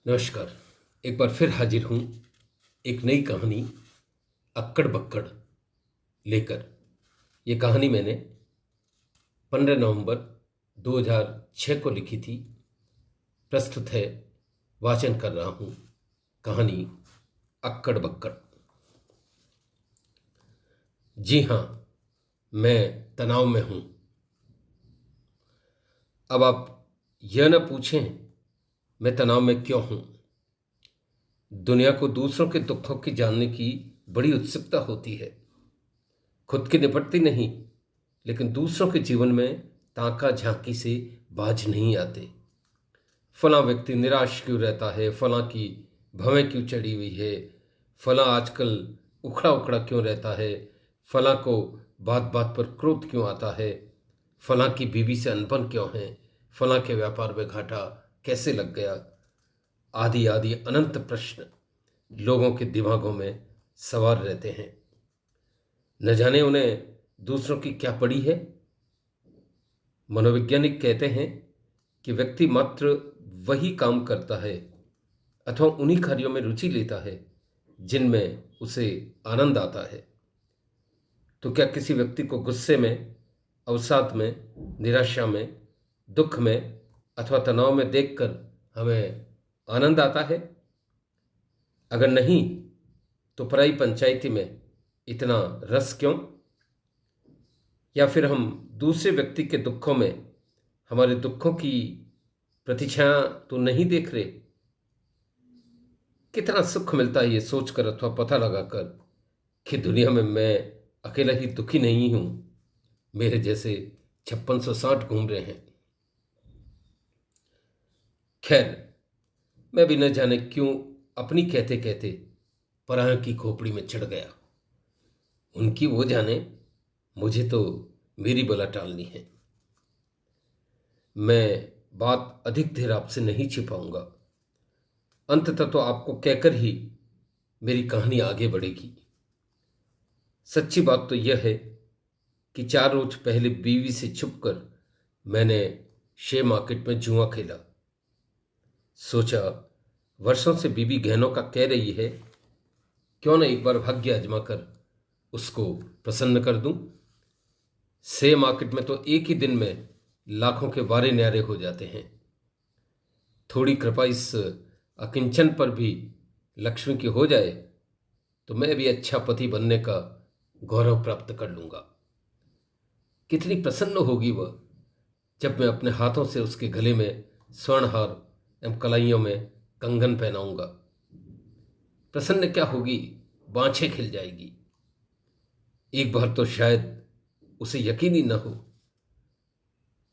नमस्कार। एक बार फिर हाजिर हूँ एक नई कहानी अक्कड़ बक्कड़ लेकर। ये कहानी मैंने 15 नवंबर 2006 को लिखी थी। प्रस्तुत है, वाचन कर रहा हूँ कहानी अक्कड़ बक्कड़। जी हाँ, मैं तनाव में हूँ। अब आप यह न पूछें मैं तनाव में क्यों हूँ। दुनिया को दूसरों के दुखों की जानने की बड़ी उत्सुकता होती है। खुद की निपटती नहीं, लेकिन दूसरों के जीवन में ताका झांकी से बाज नहीं आते। फला व्यक्ति निराश क्यों रहता है, फला की भवें क्यों चढ़ी हुई है, फला आजकल उखड़ा उखड़ा क्यों रहता है, फला को बात बात पर क्रोध क्यों आता है, फला की बीवी से अनबन क्यों है, फला के व्यापार में घाटा कैसे लग गया, आदि आदि अनंत प्रश्न लोगों के दिमागों में सवार रहते हैं। न जाने उन्हें दूसरों की क्या पड़ी है। मनोवैज्ञानिक कहते हैं कि व्यक्ति मात्र वही काम करता है अथवा उन्हीं कार्यों में रुचि लेता है जिनमें उसे आनंद आता है। तो क्या किसी व्यक्ति को गुस्से में, अवसाद में, निराशा में, दुख में अथवा तनाव में देखकर हमें आनंद आता है? अगर नहीं, तो पराई पंचायती में इतना रस क्यों? या फिर हम दूसरे व्यक्ति के दुखों में हमारे दुखों की प्रतिछाया तो नहीं देख रहे? कितना सुख मिलता है ये सोचकर अथवा पता लगाकर कि दुनिया में मैं अकेला ही दुखी नहीं हूं, मेरे जैसे 5660 घूम रहे हैं। खैर, मैं भी न जाने क्यों अपनी कहते कहते पराया की खोपड़ी में चढ़ गया। उनकी वो जाने, मुझे तो मेरी बला टालनी है। मैं बात अधिक देर आपसे नहीं छिपाऊंगा। अंततः तो आपको कहकर ही मेरी कहानी आगे बढ़ेगी। सच्ची बात तो यह है कि 4 रोज पहले बीवी से छुपकर मैंने शेयर मार्केट में जुआ खेला। सोचा, वर्षों से बीवी गहनों का कह रही है, क्यों न एक बार भाग्य आजमा कर उसको प्रसन्न कर दूं। शेयर मार्केट में तो एक ही दिन में लाखों के वारे न्यारे हो जाते हैं। थोड़ी कृपा इस अकिंचन पर भी लक्ष्मी की हो जाए तो मैं भी अच्छा पति बनने का गौरव प्राप्त कर लूंगा। कितनी प्रसन्न होगी वह जब मैं अपने हाथों से उसके गले में स्वर्णहार एवं कलाइयों में कंगन पहनाऊंगा। प्रसन्न क्या होगी, बाँछें खिल जाएगी। एक बार तो शायद उसे यकीन ही न हो।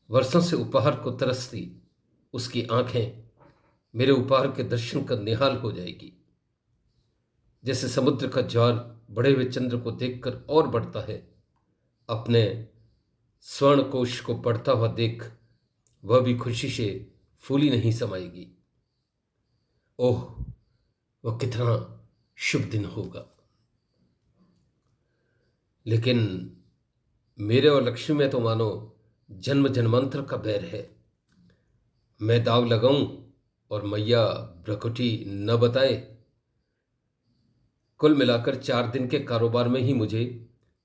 वर्षों से उपहार को तरसती उसकी आंखें मेरे उपहार के दर्शन का निहाल हो जाएगी। जैसे समुद्र का ज्वार बढ़े हुए चंद्र को देखकर और बढ़ता है, अपने स्वर्ण कोश को बढ़ता हुआ देख वह भी खुशी से फूली नहीं समाएगी। ओह, वह कितना शुभ दिन होगा। लेकिन मेरे और लक्ष्मी में तो मानो जन्म जन्मांतर का बैर है। मैं दाव लगाऊं और मैया भ्रकुटी न बताए। कुल मिलाकर 4 दिन के कारोबार में ही मुझे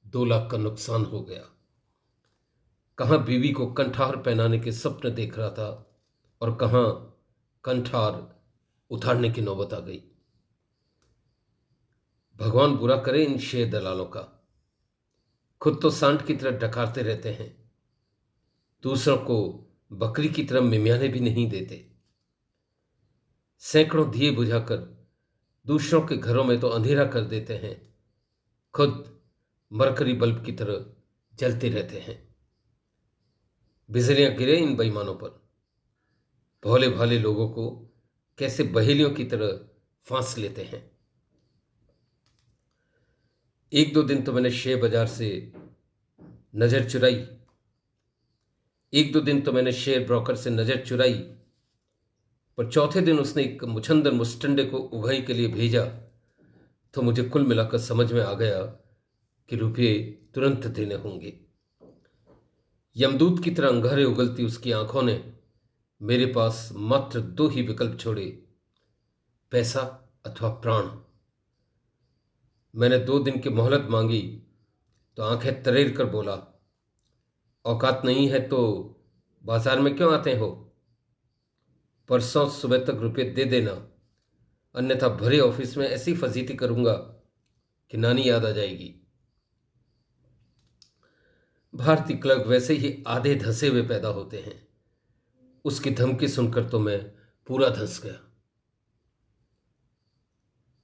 2 लाख का नुकसान हो गया। कहाँ बीवी को कंठार पहनाने के सपने देख रहा था और कहाँ कंठार उतारने की नौबत आ गई। भगवान बुरा करे इन शेर दलालों का। खुद तो सांड की तरह डकारते रहते हैं, दूसरों को बकरी की तरह मिमियाने भी नहीं देते। सैकड़ों दिए बुझाकर दूसरों के घरों में तो अंधेरा कर देते हैं, खुद मरकरी बल्ब की तरह जलते रहते हैं। बिजलियां गिरे इन बेईमानों पर। भोले भाले लोगों को कैसे बहेलियों की तरह फांस लेते हैं। 1-2 दिन तो मैंने शेयर बाजार से नजर चुराई। 1-2 दिन तो मैंने शेयर ब्रोकर से नजर चुराई, पर चौथे दिन उसने एक मुछंदर मुस्टंडे को उगाही के लिए भेजा तो मुझे कुल मिलाकर समझ में आ गया कि रुपये तुरंत देने होंगे। यमदूत की तरह अंगारे उगलती उसकी आंखों ने मेरे पास मात्र 2 ही विकल्प छोड़े, पैसा अथवा प्राण। मैंने 2 दिन की मोहलत मांगी तो आंखें तरेर कर बोला, औकात नहीं है तो बाजार में क्यों आते हो? परसों सुबह तक रुपये दे देना, अन्यथा भरे ऑफिस में ऐसी फजीती करूंगा कि नानी याद आ जाएगी। भारतीय क्लर्क वैसे ही आधे धंसे हुए पैदा होते हैं। उसकी धमकी सुनकर तो मैं पूरा धंस गया।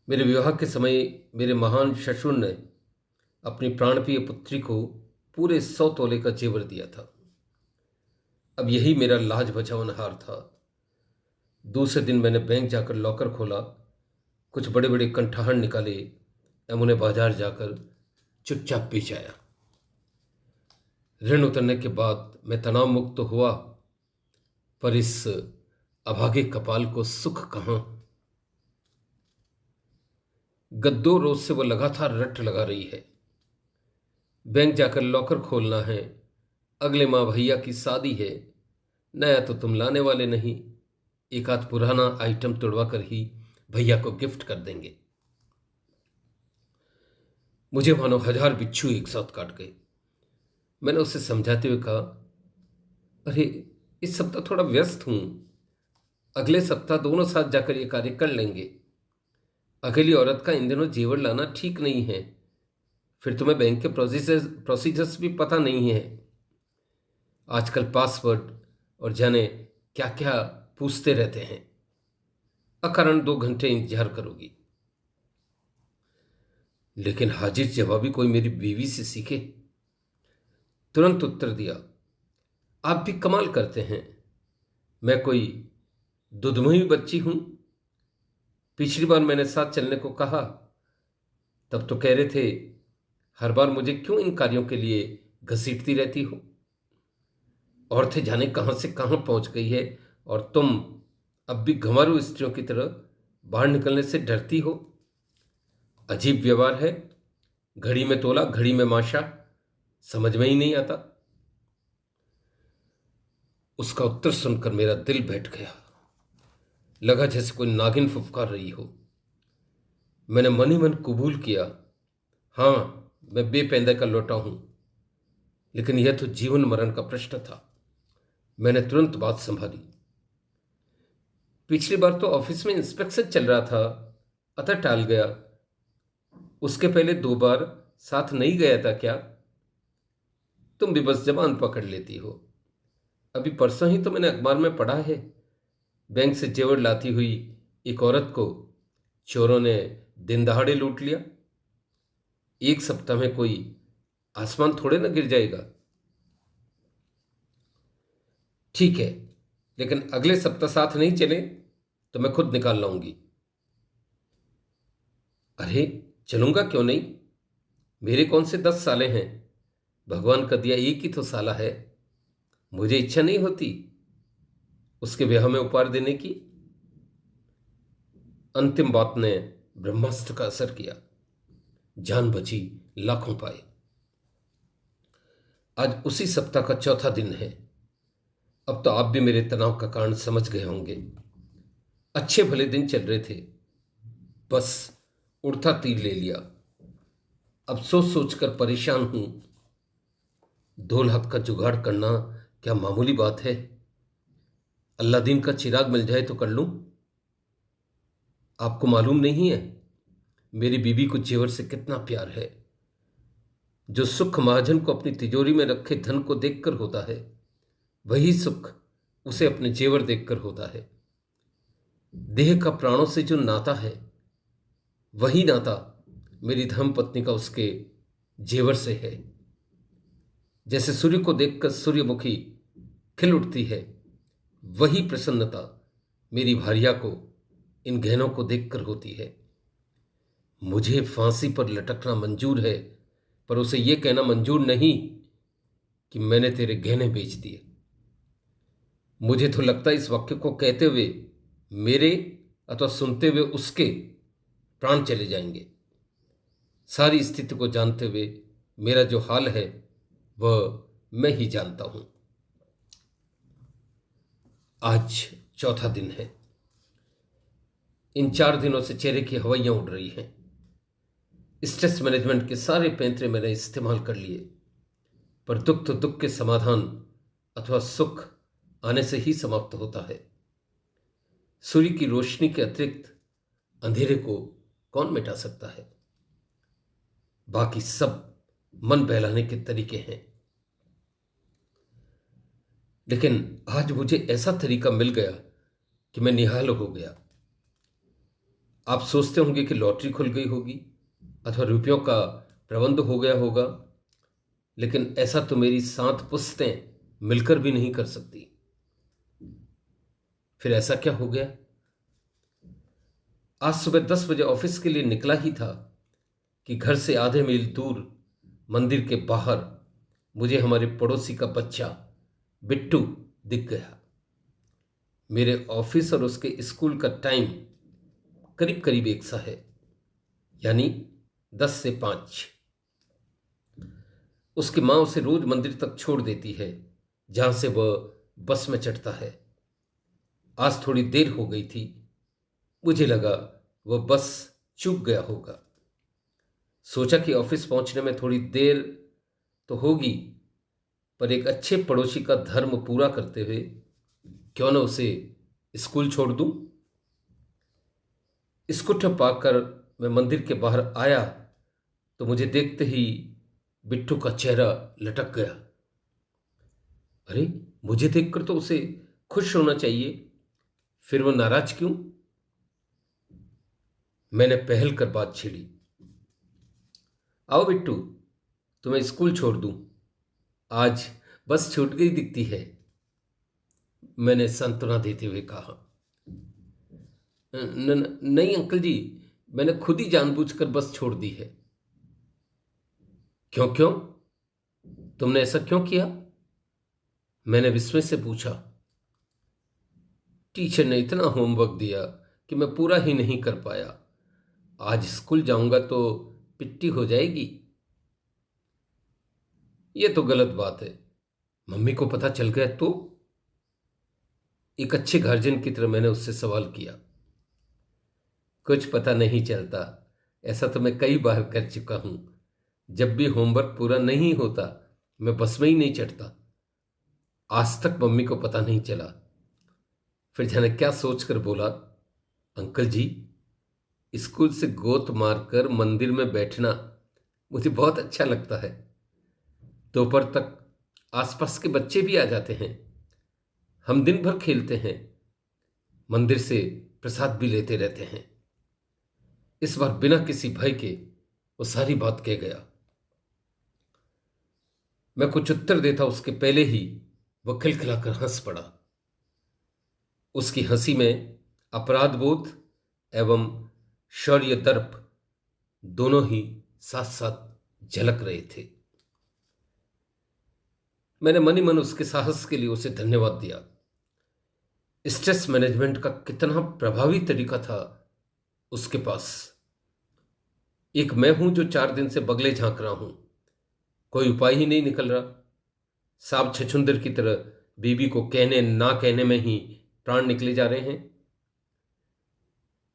मेरे विवाह के समय मेरे महान ससुर ने अपनी प्राणप्रिय पुत्री को पूरे 100 तोले का जेवर दिया था। अब यही मेरा लाज बचावन हार था। दूसरे दिन मैंने बैंक जाकर लॉकर खोला, कुछ बड़े बड़े कंठाहर निकाले एवं उन्हें बाजार जाकर चुपचाप बेच आया। ऋण उतरने के बाद मैं तनाव मुक्त तो हुआ, पर इस अभागे कपाल को सुख कहां। गद्दो रोज से वो लगातार रट लगा रही है। बैंक जाकर लॉकर खोलना है, अगले माह भैया की शादी है, नया तो तुम लाने वाले नहीं, एक आध पुराना आइटम तुड़वा कर ही भैया को गिफ्ट कर देंगे। मुझे मानो 1000 बिच्छू एक साथ काट गए। मैंने उसे समझाते हुए कहा, अरे इस सप्ताह थोड़ा व्यस्त हूं, अगले सप्ताह दोनों साथ जाकर ये कार्य कर लेंगे। अकेली औरत का इन दिनों जेवर लाना ठीक नहीं है, फिर तुम्हें बैंक के प्रोसीजर्स भी पता नहीं है। आजकल पासवर्ड और जाने क्या क्या पूछते रहते हैं। अकारण 2 घंटे इंतजार करोगी। लेकिन हाजिर जवाबी कोई मेरी बीवी से सीखे। तुरंत उत्तर दिया, आप भी कमाल करते हैं, मैं कोई दुधमुही बच्ची हूं? पिछली बार मैंने साथ चलने को कहा तब तो कह रहे थे हर बार मुझे क्यों इन कार्यों के लिए घसीटती रहती हो। औरतें जाने कहां से कहां पहुंच गई है और तुम अब भी घंवारू स्त्रियों की तरह बाहर निकलने से डरती हो। अजीब व्यवहार है, घड़ी में तोला घड़ी में माशा, समझ में ही नहीं आता। उसका उत्तर सुनकर मेरा दिल बैठ गया, लगा जैसे कोई नागिन फुफकार रही हो। मैंने मन ही मन कबूल किया, हाँ मैं बेपेंदे का लौटा हूं, लेकिन यह तो जीवन मरण का प्रश्न था। मैंने तुरंत बात संभाली, पिछली बार तो ऑफिस में इंस्पेक्शन चल रहा था, अतः टाल गया। उसके पहले 2 बार साथ नहीं गया था क्या? तुम भी बस जबान पकड़ लेती हो। अभी परसों ही तो मैंने अखबार में पढ़ा है, बैंक से जेवर लाती हुई एक औरत को चोरों ने दिन दहाड़े लूट लिया। 1 सप्ताह में कोई आसमान थोड़े ना गिर जाएगा। ठीक है, लेकिन अगले सप्ताह साथ नहीं चले तो मैं खुद निकाल लाऊंगी। अरे चलूंगा क्यों नहीं, मेरे कौन से 10 साले हैं, भगवान का दिया एक ही तो साला है। मुझे इच्छा नहीं होती उसके ब्याह में उपहार देने की। अंतिम बात ने ब्रह्मास्त्र का असर किया, जान बची लाखों पाए। आज उसी सप्ताह का चौथा दिन है। अब तो आप भी मेरे तनाव का कारण समझ गए होंगे। अच्छे भले दिन चल रहे थे, बस उड़ता तीर ले लिया। अब सोच सोच कर परेशान हूं। 2 लाख का जुगाड़ करना क्या मामूली बात है? अल्लादीन का चिराग मिल जाए तो कर लूं। आपको मालूम नहीं है मेरी बीबी को जेवर से कितना प्यार है। जो सुख महाजन को अपनी तिजोरी में रखे धन को देखकर होता है, वही सुख उसे अपने जेवर देखकर होता है। देह का प्राणों से जो नाता है, वही नाता मेरी धर्म पत्नी का उसके जेवर से है। जैसे सूर्य को देखकर सूर्यमुखी खिल उठती है, वही प्रसन्नता मेरी भार्या को इन गहनों को देखकर होती है। मुझे फांसी पर लटकना मंजूर है, पर उसे यह कहना मंजूर नहीं कि मैंने तेरे गहने बेच दिए। मुझे तो लगता है इस वाक्य को कहते हुए मेरे अथवा सुनते हुए उसके प्राण चले जाएंगे। सारी स्थिति को जानते हुए मेरा जो हाल है वह मैं ही जानता हूं। आज चौथा दिन है। इन 4 दिनों से चेहरे की हवाइयां उड़ रही हैं। स्ट्रेस मैनेजमेंट के सारे पैंतरे मैंने इस्तेमाल कर लिए, पर दुख तो दुख के समाधान अथवा सुख आने से ही समाप्त होता है। सूर्य की रोशनी के अतिरिक्त अंधेरे को कौन मिटा सकता है? बाकी सब मन बहलाने के तरीके हैं, लेकिन आज मुझे ऐसा तरीका मिल गया कि मैं निहाल हो गया। आप सोचते होंगे कि लॉटरी खुल गई होगी अथवा रुपयों का प्रबंध हो गया होगा, लेकिन ऐसा तो मेरी 7 पुश्तें मिलकर भी नहीं कर सकती। फिर ऐसा क्या हो गया? आज सुबह 10 बजे ऑफिस के लिए निकला ही था कि घर से आधे मील दूर मंदिर के बाहर मुझे हमारे पड़ोसी का बच्चा बिट्टू दिख गया। मेरे ऑफिस और उसके स्कूल का टाइम करीब करीब एक सा है, यानी 10 से 5। उसकी माँ उसे रोज मंदिर तक छोड़ देती है, जहां से वह बस में चढ़ता है। आज थोड़ी देर हो गई थी। मुझे लगा वह बस चूक गया होगा। सोचा कि ऑफिस पहुंचने में थोड़ी देर तो होगी, पर एक अच्छे पड़ोसी का धर्म पूरा करते हुए क्यों न उसे स्कूल छोड़ दूं। स्कूटर पाकर मैं मंदिर के बाहर आया तो मुझे देखते ही बिट्टू का चेहरा लटक गया। अरे, मुझे देखकर तो उसे खुश होना चाहिए, फिर वो नाराज क्यों? मैंने पहल कर बात छेड़ी। आओ बिट्टू, तुम्हें स्कूल छोड़ दूं। आज बस छूट गई दिखती है, मैंने सांत्वना देते हुए कहा। नहीं अंकल जी, मैंने खुद ही जानबूझकर बस छोड़ दी है। क्यों क्यों? तुमने ऐसा क्यों किया? मैंने विस्मय से पूछा। टीचर ने इतना होमवर्क दिया कि मैं पूरा ही नहीं कर पाया। आज स्कूल जाऊंगा तो पिट्टी हो जाएगी। यह तो गलत बात है। मम्मी को पता चल गया तो? एक अच्छे गार्जियन की तरह मैंने उससे सवाल किया। कुछ पता नहीं चलता, ऐसा तो मैं कई बार कर चुका हूं। जब भी होमवर्क पूरा नहीं होता मैं बस में ही नहीं चढ़ता। आज तक मम्मी को पता नहीं चला। फिर जाने क्या सोचकर बोला, अंकल जी, स्कूल से गोत मारकर मंदिर में बैठना मुझे बहुत अच्छा लगता है। दोपहर तक आसपास के बच्चे भी आ जाते हैं। हम दिन भर खेलते हैं, मंदिर से प्रसाद भी लेते रहते हैं। इस बार बिना किसी भय के वो सारी बात कह गया। मैं कुछ उत्तर देता उसके पहले ही वह खिलखिलाकर हंस पड़ा। उसकी हंसी में अपराध बोध एवं शौर्य दर्प दोनों ही साथ साथ झलक रहे थे। मैंने मनी मन उसके साहस के लिए उसे धन्यवाद दिया। स्ट्रेस मैनेजमेंट का कितना प्रभावी तरीका था उसके पास। एक मैं हूं जो 4 दिन से बगले झांक रहा हूं, कोई उपाय ही नहीं निकल रहा। सांप छछुंदर की तरह बीबी को कहने ना कहने में ही प्राण निकले जा रहे हैं।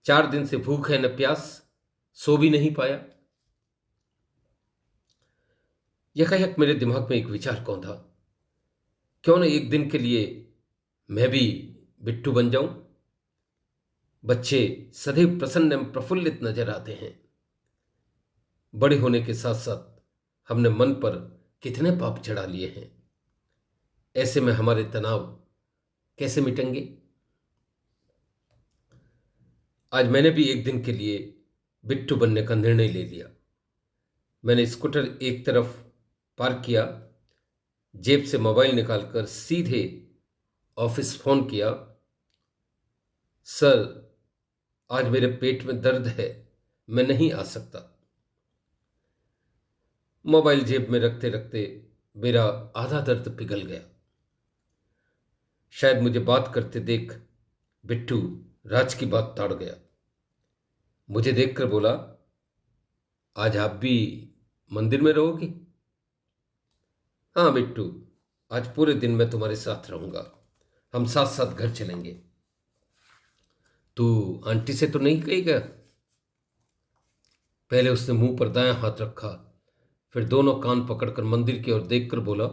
4 दिन से भूख है न प्यास, सो भी नहीं पाया। यकायक मेरे दिमाग में एक विचार कौंधा, क्यों न एक दिन के लिए मैं भी बिट्टू बन जाऊं। बच्चे सदैव प्रसन्न एवं प्रफुल्लित नजर आते हैं। बड़े होने के साथ साथ हमने मन पर कितने पाप चढ़ा लिए हैं। ऐसे में हमारे तनाव कैसे मिटेंगे? आज मैंने भी एक दिन के लिए बिट्टू बनने का निर्णय ले लिया। मैंने स्कूटर एक तरफ पार्क किया, जेब से मोबाइल निकालकर सीधे ऑफिस फोन किया। सर, आज मेरे पेट में दर्द है, मैं नहीं आ सकता। मोबाइल जेब में रखते रखते मेरा आधा दर्द पिघल गया। शायद मुझे बात करते देख बिट्टू राज की बात ताड़ गया। मुझे देखकर बोला, आज आप भी मंदिर में रहोगी? हाँ बिट्टू, आज पूरे दिन मैं तुम्हारे साथ रहूंगा। हम साथ साथ घर चलेंगे। तू आंटी से तो नहीं कहेगा? पहले उसने मुंह पर दायां हाथ रखा, फिर दोनों कान पकड़कर मंदिर की ओर देखकर बोला,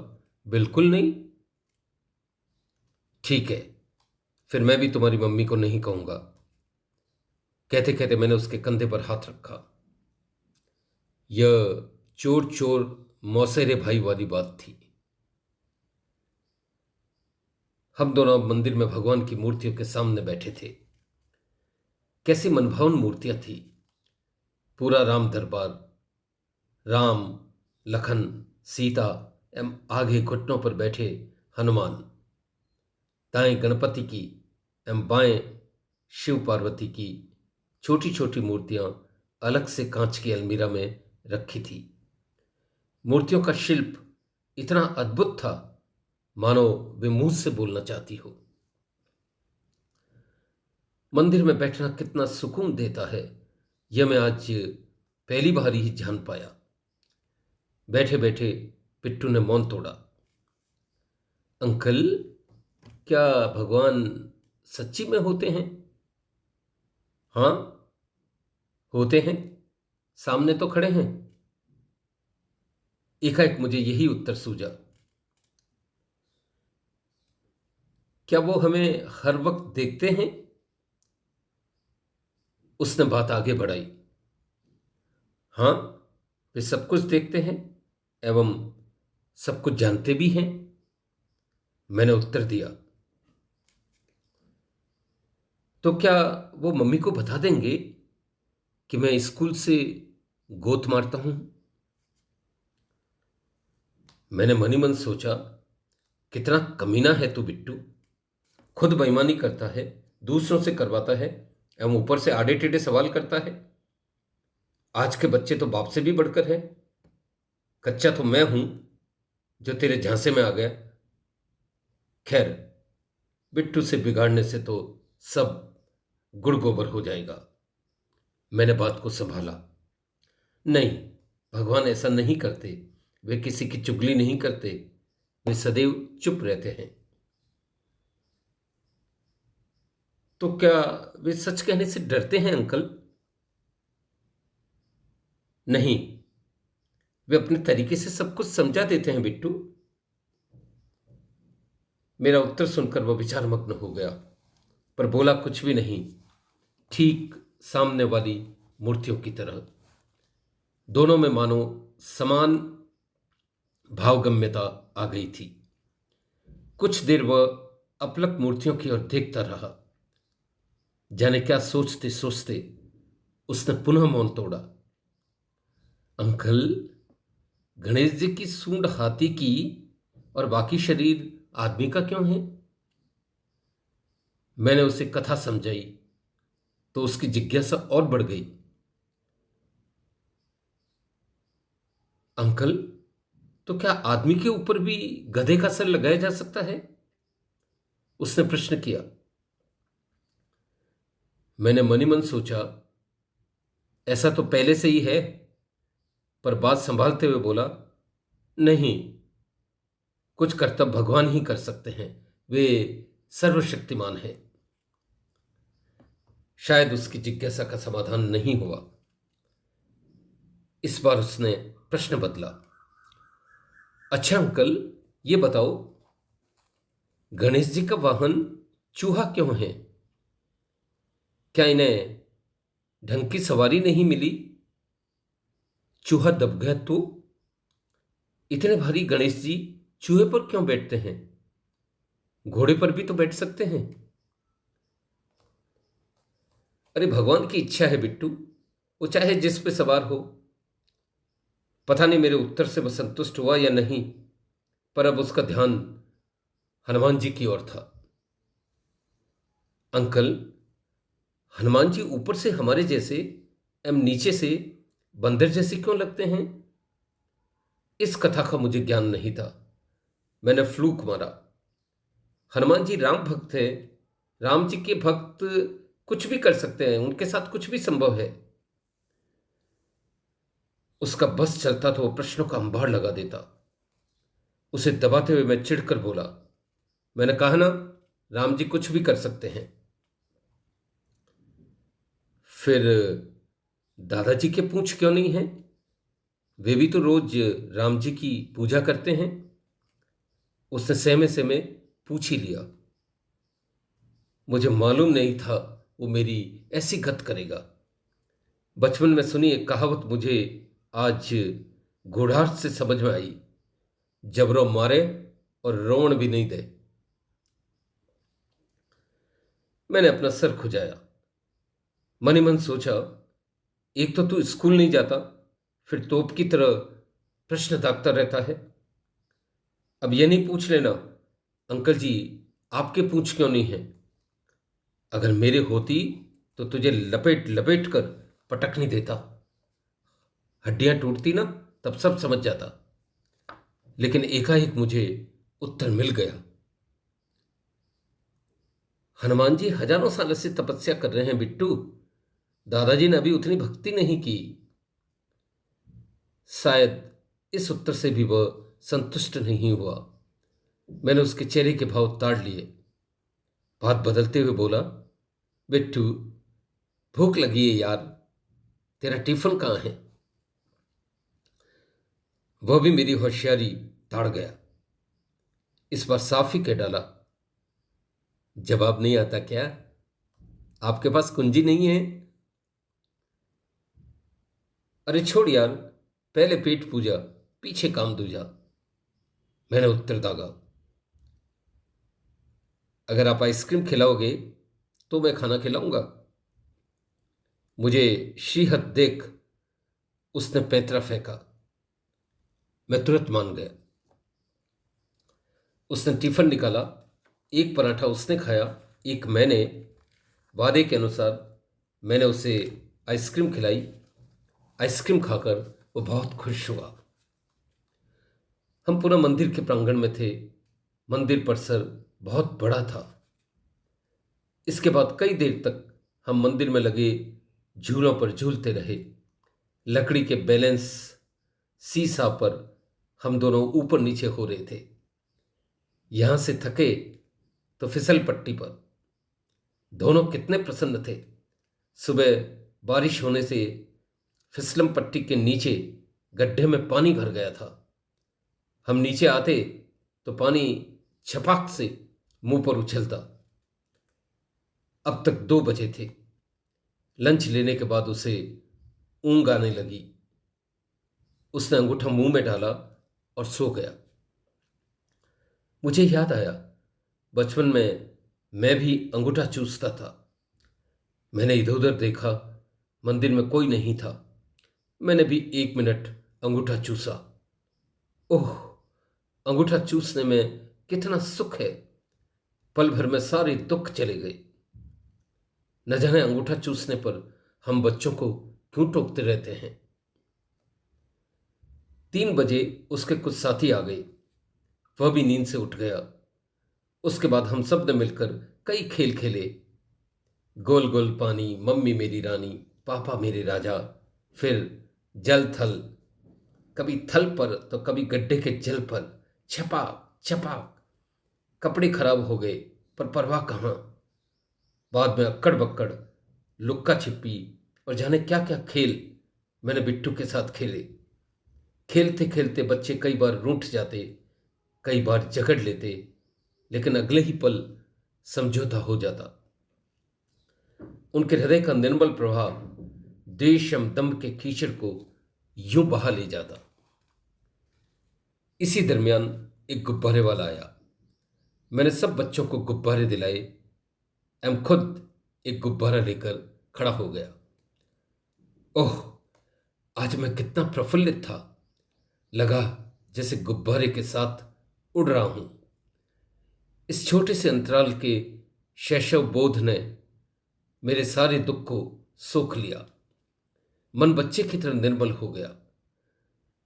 बिल्कुल नहीं। ठीक है, फिर मैं भी तुम्हारी मम्मी को नहीं कहूंगा। कहते कहते मैंने उसके कंधे पर हाथ रखा। यह चोर चोर मौसेरे भाई वाली बात थी। हम दोनों अब मंदिर में भगवान की मूर्तियों के सामने बैठे थे। कैसी मनभावन मूर्तियां थी। पूरा राम दरबार, राम, लखन, सीता एवं आगे घुटनों पर बैठे हनुमान, दाएं गणपति की एवं बाएं शिव पार्वती की छोटी छोटी मूर्तियां अलग से कांच की अलमीरा में रखी थी। मूर्तियों का शिल्प इतना अद्भुत था मानो वे मुंह से बोलना चाहती हो। मंदिर में बैठना कितना सुकून देता है, यह मैं आज पहली बार ही जान पाया। बैठे बैठे पिट्टू ने मौन तोड़ा। अंकल, क्या भगवान सच्ची में होते हैं? हाँ, होते हैं, सामने तो खड़े हैं। एकाएक मुझे यही उत्तर सूझा। क्या वो हमें हर वक्त देखते हैं? उसने बात आगे बढ़ाई। हाँ, वे सब कुछ देखते हैं एवं सब कुछ जानते भी हैं, मैंने उत्तर दिया। तो क्या वो मम्मी को बता देंगे कि मैं स्कूल से गोत मारता हूं? मैंने मनी मन सोचा, कितना कमीना है तू बिट्टू। खुद बेईमानी करता है, दूसरों से करवाता है एवं ऊपर से आड़े टेढ़े सवाल करता है। आज के बच्चे तो बाप से भी बढ़कर है। कच्चा तो मैं हूं जो तेरे झांसे में आ गया। खैर, बिट्टू से बिगाड़ने से तो सब गुड़ गोबर हो जाएगा। मैंने बात को संभाला। नहीं, भगवान ऐसा नहीं करते। वे किसी की चुगली नहीं करते। वे सदैव चुप रहते हैं। तो क्या वे सच कहने से डरते हैं अंकल? नहीं, वे अपने तरीके से सब कुछ समझा देते हैं बिट्टू। मेरा उत्तर सुनकर वह विचारमग्न हो गया, पर बोला कुछ भी नहीं, ठीक सामने वाली मूर्तियों की तरह। दोनों में मानो समान भावगम्यता आ गई थी। कुछ देर वह अपलक मूर्तियों की ओर देखता रहा। जाने क्या सोचते सोचते उसने पुनः मौन तोड़ा। अंकल, गणेश जी की सूंड हाथी की और बाकी शरीर आदमी का क्यों है? मैंने उसे कथा समझाई तो उसकी जिज्ञासा और बढ़ गई। अंकल, तो क्या आदमी के ऊपर भी गधे का सर लगाया जा सकता है? उसने प्रश्न किया। मैंने मनी मन सोचा, ऐसा तो पहले से ही है, पर बात संभालते हुए बोला, नहीं, कुछ कर्तव्य भगवान ही कर सकते हैं। वे सर्वशक्तिमान हैं। शायद उसकी जिज्ञासा का समाधान नहीं हुआ। इस बार उसने प्रश्न बदला। अच्छा अंकल, ये बताओ, गणेश जी का वाहन चूहा क्यों है? क्या इन्हें ढंग की सवारी नहीं मिली? चूहा दब गया तो? इतने भारी गणेश जी चूहे पर क्यों बैठते हैं? घोड़े पर भी तो बैठ सकते हैं। अरे भगवान की इच्छा है बिट्टू, वो चाहे जिस पे सवार हो। पता नहीं मेरे उत्तर से वह संतुष्ट हुआ या नहीं, पर अब उसका ध्यान हनुमान जी की ओर था। अंकल, हनुमान जी ऊपर से हमारे जैसे एवं नीचे से बंदर जैसे क्यों लगते हैं? इस कथा का मुझे ज्ञान नहीं था। मैंने फ्लूक मारा। हनुमान जी राम भक्त है। राम जी के भक्त कुछ भी कर सकते हैं, उनके साथ कुछ भी संभव है। उसका बस चलता तो वो प्रश्नों का अंबार लगा देता। उसे दबाते हुए मैं चिढ़कर बोला, मैंने कहा ना, राम जी कुछ भी कर सकते हैं। फिर दादाजी के पूंछ क्यों नहीं हैं? वे भी तो रोज राम जी की पूजा करते हैं। उसने सहमे सहमे पूछ ही लिया। मुझे मालूम नहीं था वो मेरी ऐसी गत करेगा। बचपन में सुनी एक कहावत मुझे आज गूढ़ार्थ से समझ में आई, जबरों मारे और रोवण भी नहीं दे। मैंने अपना सर खुजाया, मन ही मन सोचा, एक तो तू स्कूल नहीं जाता, फिर तोप की तरह प्रश्न दागता रहता है। अब ये नहीं पूछ लेना, अंकल जी आपके पूछ क्यों नहीं है? अगर मेरे होती तो तुझे लपेट लपेट कर पटक नहीं देता। हड्डियां टूटती ना, तब सब समझ जाता। लेकिन एकाएक मुझे उत्तर मिल गया। हनुमान जी हजारों साल से तपस्या कर रहे हैं बिट्टू। दादाजी ने अभी उतनी भक्ति नहीं की। शायद इस उत्तर से भी वह संतुष्ट नहीं हुआ। मैंने उसके चेहरे के भाव ताड़ लिए। बात बदलते हुए बोला, बिट्टू भूख लगी है यार, तेरा टिफिन कहाँ है? वह भी मेरी होशियारी ताड़ गया। इस बार साफ ही कह डाला, जवाब नहीं आता क्या? आपके पास कुंजी नहीं है? अरे छोड़ यार, पहले पेट पूजा, पीछे काम दूजा। मैंने उत्तर दागा। अगर आप आइसक्रीम खिलाओगे तो मैं खाना खिलाऊंगा। मुझे शीहत देख उसने पैंतरा फेंका। मैं तुरंत मान गया। उसने टिफिन निकाला, एक पराठा उसने खाया, एक मैंने। वादे के अनुसार मैंने उसे आइसक्रीम खिलाई। आइसक्रीम खाकर वो बहुत खुश हुआ। हम पूरा मंदिर के प्रांगण में थे। मंदिर परिसर बहुत बड़ा था। इसके बाद कई देर तक हम मंदिर में लगे झूलों पर झूलते रहे। लकड़ी के बैलेंस सीसा पर हम दोनों ऊपर नीचे हो रहे थे। यहां से थके तो फिसल पट्टी पर। दोनों कितने प्रसन्न थे। सुबह बारिश होने से फिसलम पट्टी के नीचे गड्ढे में पानी भर गया था। हम नीचे आते तो पानी छपाक से मुंह पर उछलता। अब तक 2 बजे थे। लंच लेने के बाद उसे ऊंघ आने लगी। उसने अंगूठा मुंह में डाला और सो गया। मुझे याद आया, बचपन में मैं भी अंगूठा चूसता था। मैंने इधर उधर देखा, मंदिर में कोई नहीं था। मैंने भी 1 मिनट अंगूठा चूसा। ओह, अंगूठा चूसने में कितना सुख है। पल भर में सारे दुख चले गए। न जाने अंगूठा चूसने पर हम बच्चों को क्यों टोकते रहते हैं। 3 बजे उसके कुछ साथी आ गए। वह भी नींद से उठ गया। उसके बाद हम सब ने मिलकर कई खेल खेले। गोल गोल पानी, मम्मी मेरी रानी, पापा मेरे राजा, फिर जल थल, कभी थल पर तो कभी गड्ढे के जल पर। छपाक छपाक। कपड़े खराब हो गए पर परवाह कहाँ। बाद में अक्कड़ बक्कड़, लुक्का छिपी और जाने क्या क्या खेल मैंने बिट्टू के साथ खेले। खेलते खेलते बच्चे कई बार रूठ जाते, कई बार जकड़ लेते, लेकिन अगले ही पल समझौता हो जाता। उनके हृदय का निर्मल प्रवाह देश एवं दम्भ के कीचड़ को यूं बहा ले जाता। इसी दरमियान एक गुब्बारे वाला आया। मैंने सब बच्चों को गुब्बारे दिलाए एवं खुद एक गुब्बारा लेकर खड़ा हो गया। ओह, आज मैं कितना प्रफुल्लित था। लगा जैसे गुब्बारे के साथ उड़ रहा हूं। इस छोटे से अंतराल के शैशव बोध ने मेरे सारे दुख को सोख लिया। मन बच्चे की तरह निर्मल हो गया।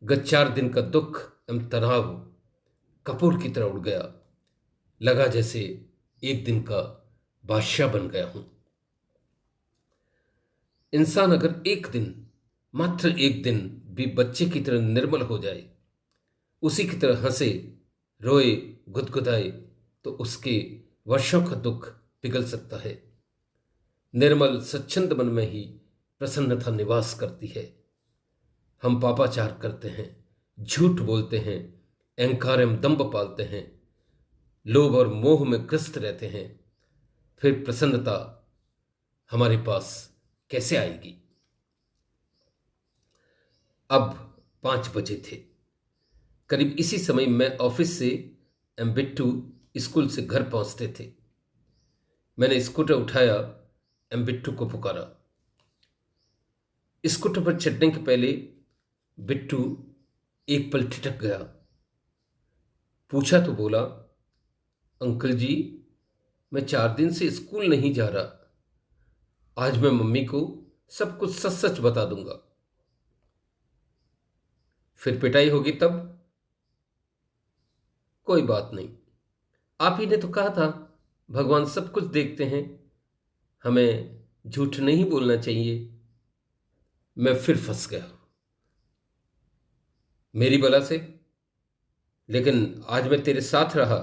गत 4 दिन का दुख एवं तनाव कपूर की तरह उड़ गया। लगा जैसे एक दिन का बादशाह बन गया हूं। इंसान अगर एक दिन, मात्र एक दिन भी बच्चे की तरह निर्मल हो जाए, उसी की तरह हंसे, रोए, गुदगुदाए, तो उसके वर्षों का दुख पिघल सकता है। निर्मल स्वच्छंद मन में ही प्रसन्नता निवास करती है। हम पापाचार करते हैं, झूठ बोलते हैं, अहंकार एवं दंभ पालते हैं, लोभ और मोह में ग्रस्त रहते हैं, फिर प्रसन्नता हमारे पास कैसे आएगी? अब 5 बजे थे। करीब इसी समय मैं ऑफिस से बिट्टू स्कूल से घर पहुंचते थे। मैंने स्कूटर उठाया, बिट्टू को पुकारा। स्कूटर पर चढ़ने के पहले बिट्टू एक पल ठिठक गया। पूछा तो बोला, अंकल जी, मैं 4 दिन से स्कूल नहीं जा रहा। आज मैं मम्मी को सब कुछ सच सच बता दूंगा। फिर पिटाई होगी तब? कोई बात नहीं, आप ही ने तो कहा था भगवान सब कुछ देखते हैं, हमें झूठ नहीं बोलना चाहिए। मैं फिर फंस गया, मेरी बला से। लेकिन आज मैं तेरे साथ रहा,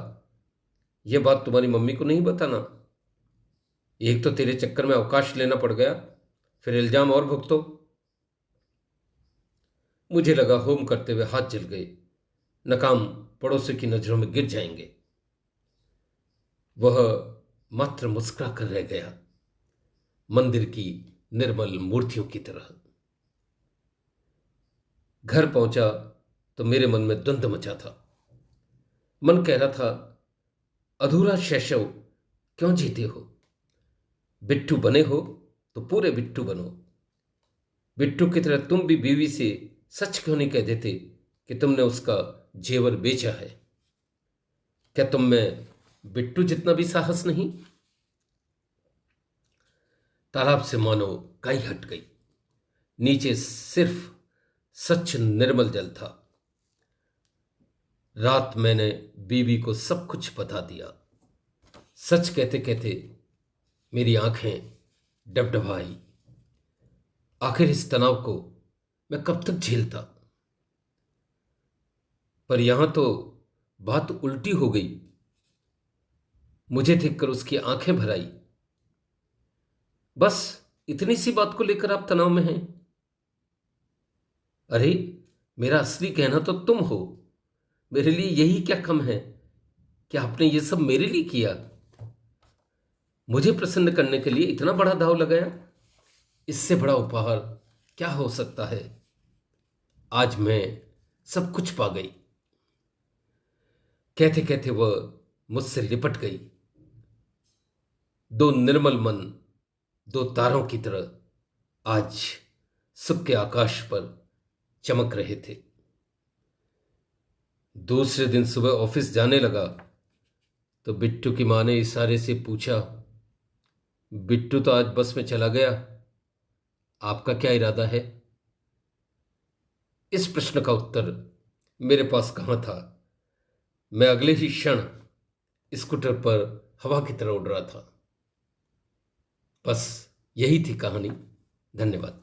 यह बात तुम्हारी मम्मी को नहीं बताना। एक तो तेरे चक्कर में अवकाश लेना पड़ गया, फिर इल्जाम और भुगतो। मुझे लगा होम करते हुए हाथ जल गए, नाकाम पड़ोसी की नजरों में गिर जाएंगे। वह मात्र मुस्कुरा कर रह गया, मंदिर की निर्मल मूर्तियों की तरह। घर पहुंचा तो मेरे मन में द्वंद्व मचा था। मन कह रहा था, अधूरा शैशव क्यों जीते हो? बिट्टू बने हो तो पूरे बिट्टू बनो। बिट्टू की तरह तुम भी बीवी से सच क्यों नहीं कह देते कि तुमने उसका जेवर बेचा है? क्या तुम में बिट्टू जितना भी साहस नहीं? तालाब से मानो काई हट गई। नीचे सिर्फ सच निर्मल जल था। रात मैंने बीवी को सब कुछ बता दिया। सच कहते कहते मेरी आंखें डबडबाई। आखिर इस तनाव को मैं कब तक झेलता? पर यहां तो बात उल्टी हो गई। मुझे देखकर उसकी आंखें भर आई। बस इतनी सी बात को लेकर आप तनाव में हैं? अरे, मेरा असली कहना तो तुम हो। मेरे लिए यही क्या कम है कि आपने ये सब मेरे लिए किया? मुझे प्रसन्न करने के लिए इतना बड़ा दांव लगाया। इससे बड़ा उपहार क्या हो सकता है? आज मैं सब कुछ पा गई। कहते कहते वह मुझसे लिपट गई। 2 निर्मल मन 2 तारों की तरह आज सुख के आकाश पर चमक रहे थे। दूसरे दिन सुबह ऑफिस जाने लगा तो बिट्टू की मां ने इशारे से पूछा, बिट्टू तो आज बस में चला गया, आपका क्या इरादा है? इस प्रश्न का उत्तर मेरे पास कहां था। मैं अगले ही क्षण स्कूटर पर हवा की तरह उड़ रहा था। बस यही थी कहानी। धन्यवाद।